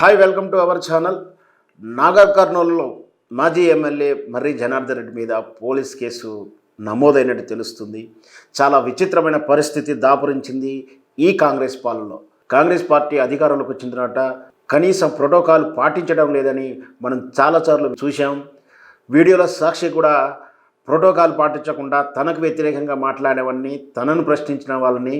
Hi welcome to our channel. Nagar కర్నూలులో మాజీ MLA మర్రి జనార్దన్ రెడ్డి మీద పోలీస్ కేసు నమోదైనట్టు తెలుస్తుంది. చాలా విచిత్రమైన పరిస్థితి దాపురించింది ఈ కాంగ్రెస్ పాలనలో. కాంగ్రెస్ పార్టీ అధికారంలోకి వచ్చిన తర్వాత కనీసం ప్రోటోకాల్ పాటించడం లేదని మనం చాలాసార్లు చూసాం. వీడియోలో సాక్షి కూడా ప్రోటోకాల్ పాటించకుండా తనకు వ్యతిరేకంగా మాట్లాడేవాడిని, తనను ప్రశ్నించిన వాళ్ళని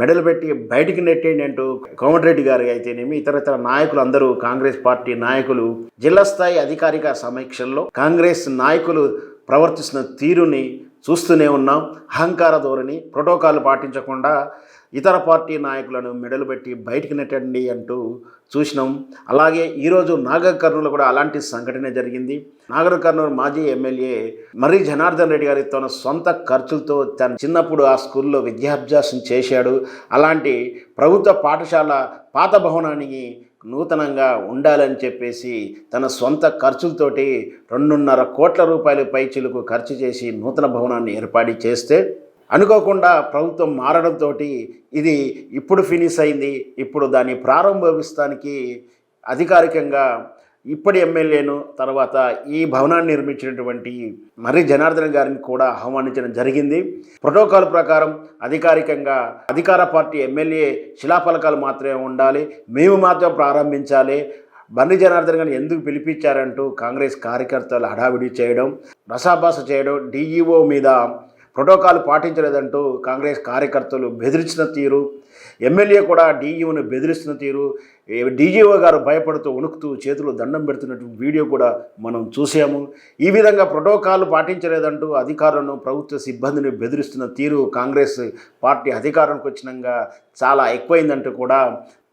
మెడలు పెట్టి బయటికి నెట్టేయండి అంటూ కోమటిరెడ్డి గారు అయితేనేమి ఇతర నాయకులు అందరూ కాంగ్రెస్ పార్టీ నాయకులు జిల్లా స్థాయి అధికారిక సమీక్షల్లో కాంగ్రెస్ నాయకులు ప్రవర్తిస్తున్న తీరుని చూస్తూనే ఉన్నాం. అహంకార ధోరణి, ప్రోటోకాల్ పాటించకుండా ఇతర పార్టీ నాయకులను మెడలు పెట్టి బయటికి నెట్టండి అంటూ చూసినాం. అలాగే ఈరోజు నాగర్ కర్నూలు కూడా అలాంటి సంఘటన జరిగింది. నాగర్ కర్నూలు మాజీ ఎమ్మెల్యే మర్రి జనార్దన్ రెడ్డి గారి తన సొంత ఖర్చులతో తన చిన్నప్పుడు ఆ స్కూల్లో విద్యాభ్యాసం చేశాడు. అలాంటి ప్రభుత్వ పాఠశాల పాత భవనానికి నూతనంగా ఉండాలని చెప్పేసి తన సొంత ఖర్చులతోటి 2.5 కోట్ల రూపాయలు పైచిలకు ఖర్చు చేసి నూతన భవనాన్ని ఏర్పాటు చేస్తే అనుకోకుండా ప్రభుత్వం మారడంతో ఇది ఇప్పుడు ఫినిష్ అయింది. ఇప్పుడు దాన్ని ప్రారంభిస్తానికి అధికారికంగా ఇప్పటి ఎమ్మెల్యేను తర్వాత ఈ భవనాన్ని నిర్మించినటువంటి మర్రి జనార్దన్ గారిని కూడా ఆహ్వానించడం జరిగింది. ప్రోటోకాల్ ప్రకారం అధికారికంగా అధికార పార్టీ ఎమ్మెల్యే శిలాఫలకాలు మాత్రమే ఉండాలి, మేము మాత్రం ప్రారంభించాలి. మర్రి జనార్దన్ గారిని ఎందుకు పిలిపించారంటూ కాంగ్రెస్ కార్యకర్తలు హడావిడి చేయడం, రసాభాస చేయడం, డీఈఓ మీద ప్రోటోకాల్ పాటించలేదంటూ కాంగ్రెస్ కార్యకర్తలు బెదిరించిన తీరు, ఎమ్మెల్యే కూడా డీఈఓను బెదిరిస్తున్న తీరు, డీజీఓ గారు భయపడుతూ వణుకుతూ చేతులు దండం పెడుతున్నటువంటి వీడియో కూడా మనం చూసాము. ఈ విధంగా ప్రోటోకాల్ పాటించలేదంటూ అధికారులను, ప్రభుత్వ సిబ్బందిని బెదిరిస్తున్న తీరు కాంగ్రెస్ పార్టీ అధికారానికి వచ్చినాక చాలా ఎక్కువైందంటూ కూడా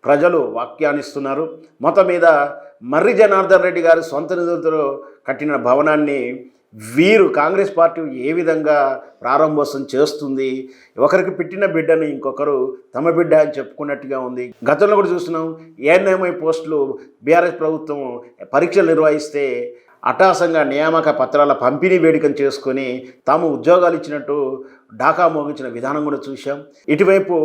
ప్రజలు వ్యాఖ్యానిస్తున్నారు. మొత్తం మీద మర్రి జనార్దన్ రెడ్డి గారు సొంత నిధులతో కట్టిన భవనాన్ని వీరు కాంగ్రెస్ పార్టీ ఏ విధంగా ప్రారంభోత్సవం చేస్తుంది, ఒకరికి పెట్టిన బిడ్డను ఇంకొకరు తమ బిడ్డ అని చెప్పుకున్నట్టుగా ఉంది. గతంలో కూడా చూస్తున్నాం, ఏఎన్ఎంఐ పోస్టులు బీఆర్ఎస్ ప్రభుత్వం పరీక్షలు నిర్వహిస్తే అటాసంగా నియామక పత్రాల పంపిణీ వేడుకను చేసుకొని తాము ఉద్యోగాలు ఇచ్చినట్టు ఢాకా మోగించిన విధానం కూడా చూసాం. ఇటువైపు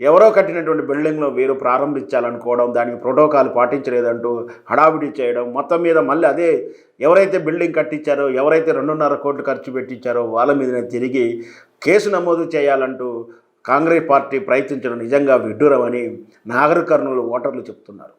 ఎవరో కట్టినటువంటి బిల్డింగ్లో వీరు ప్రారంభించాలనుకోవడం, దానికి ప్రోటోకాల్ పాటించలేదంటూ హడావిడి చేయడం, మొత్తం మీద మళ్ళీ అదే ఎవరైతే బిల్డింగ్ కట్టించారో, ఎవరైతే 2.5 కోట్లు ఖర్చు పెట్టించారో వాళ్ళ మీదనే తిరిగి కేసు నమోదు చేయాలంటూ కాంగ్రెస్ పార్టీ ప్రయత్నించడం నిజంగా విడ్డూరమని నాగర్ కర్నూలు ఓటర్లు చెప్తున్నారు.